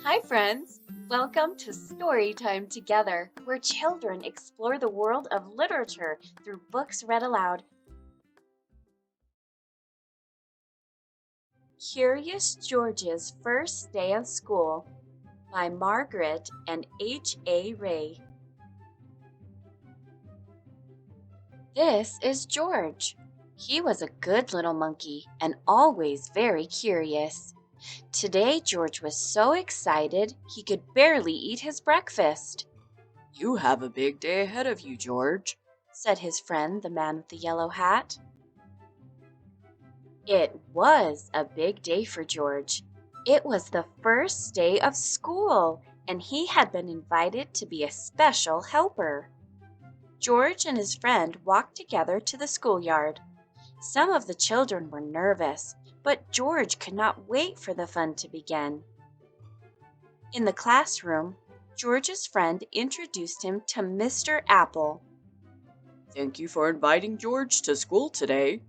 Hi, friends! Welcome to Story Time Together, where children explore the world of literature through books read aloud. Curious George's First Day of School by Margret and H.A. Ray. This is George. He was a good little monkey and always very curious. Today, George was so excited he could barely eat his breakfast. "You have a big day ahead of you, George," said his friend, the man with the yellow hat. It was a big day for George. It was the first day of school, and he had been invited to be a special helper. George and his friend walked together to the schoolyard. Some of the children were nervous, but George could not wait for the fun to begin. In the classroom, George's friend introduced him to Mr. Apple. "Thank you for inviting George to school today,"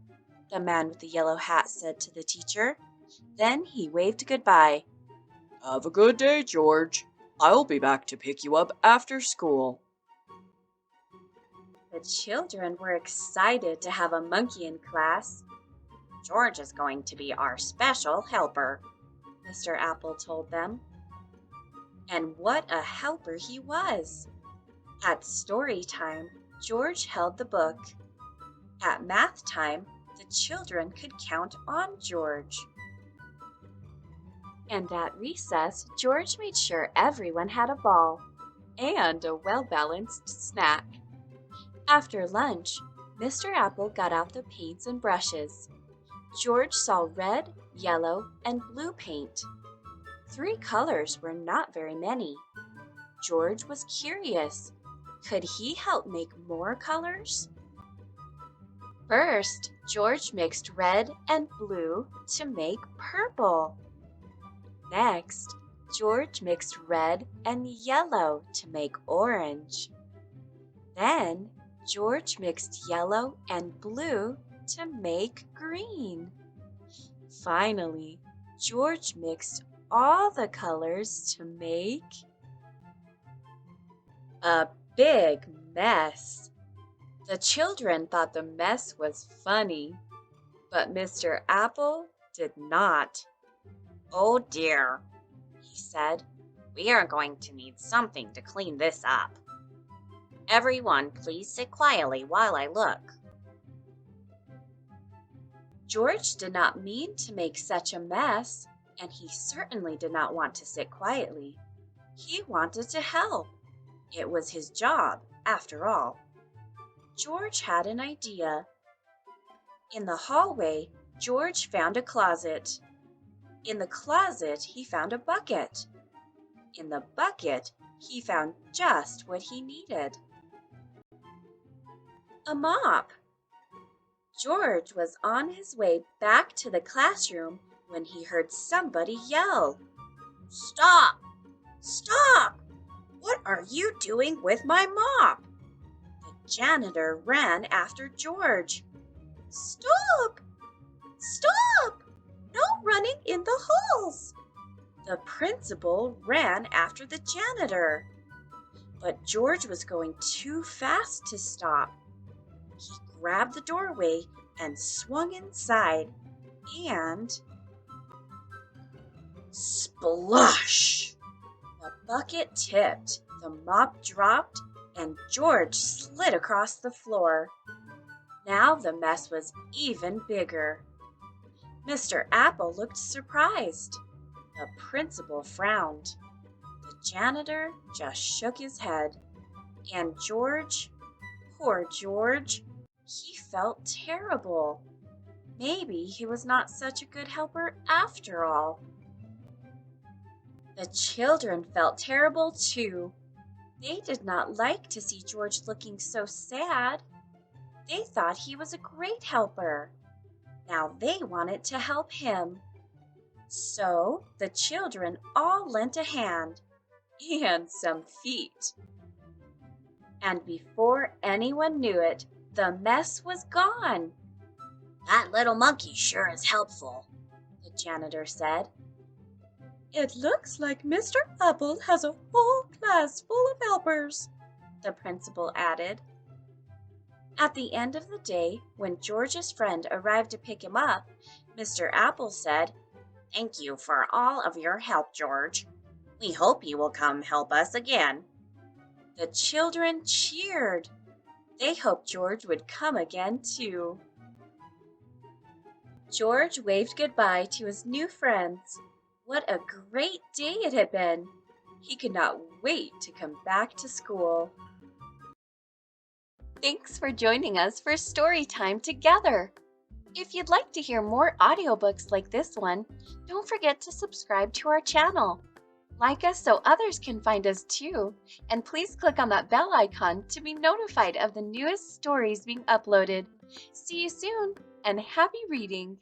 the man with the yellow hat said to the teacher. Then he waved goodbye. "Have a good day, George. I'll be back to pick you up after school." The children were excited to have a monkey in class. George is going to be our special helper, Mr. Apple told them. And what a helper he was! At story time, George held the book. At math time, the children could count on George. And at recess, George made sure everyone had a ball and a well-balanced snack. After lunch, Mr. Apple got out the paints and brushes. George saw red, yellow, and blue paint. 3 colors were not very many. George was curious. Could he help make more colors? First, George mixed red and blue to make purple. Next, George mixed red and yellow to make orange. Then, George mixed yellow and blue to make green. Finally, George mixed all the colors to make a big mess. The children thought the mess was funny, but Mr. Apple did not. "Oh dear," he said, "we are going to need something to clean this up. Everyone, please sit quietly while I look." George did not mean to make such a mess, and he certainly did not want to sit quietly. He wanted to help. It was his job, after all. George had an idea. In the hallway, George found a closet. In the closet, he found a bucket. In the bucket, he found just what he needed: a mop. George was on his way back to the classroom when he heard somebody yell, "Stop! Stop! What are you doing with my mop?" The janitor ran after George. "Stop! Stop! No running in the halls!" The principal ran after the janitor. But George was going too fast to stop. He grabbed the doorway and swung inside, and splosh! The bucket tipped, the mop dropped, and George slid across the floor. Now the mess was even bigger. Mr. Apple looked surprised. The principal frowned. The janitor just shook his head. And George, poor George, he felt terrible. Maybe he was not such a good helper after all. The children felt terrible too. They did not like to see George looking so sad. They thought he was a great helper. Now they wanted to help him. So the children all lent a hand and some feet. And before anyone knew it, the mess was gone. "That little monkey sure is helpful," the janitor said. It looks like Mr. Apple has a whole class full of helpers, the principal added. At the end of the day, when George's friend arrived to pick him up, Mr. Apple said, "Thank you for all of your help, George. We hope you will come help us again." The children cheered. They hoped George would come again, too. George waved goodbye to his new friends. What a great day it had been! He could not wait to come back to school. Thanks for joining us for story time together. If you'd like to hear more audiobooks like this one, don't forget to subscribe to our channel. Like us so others can find us too, and please click on that bell icon to be notified of the newest stories being uploaded. See you soon, and happy reading!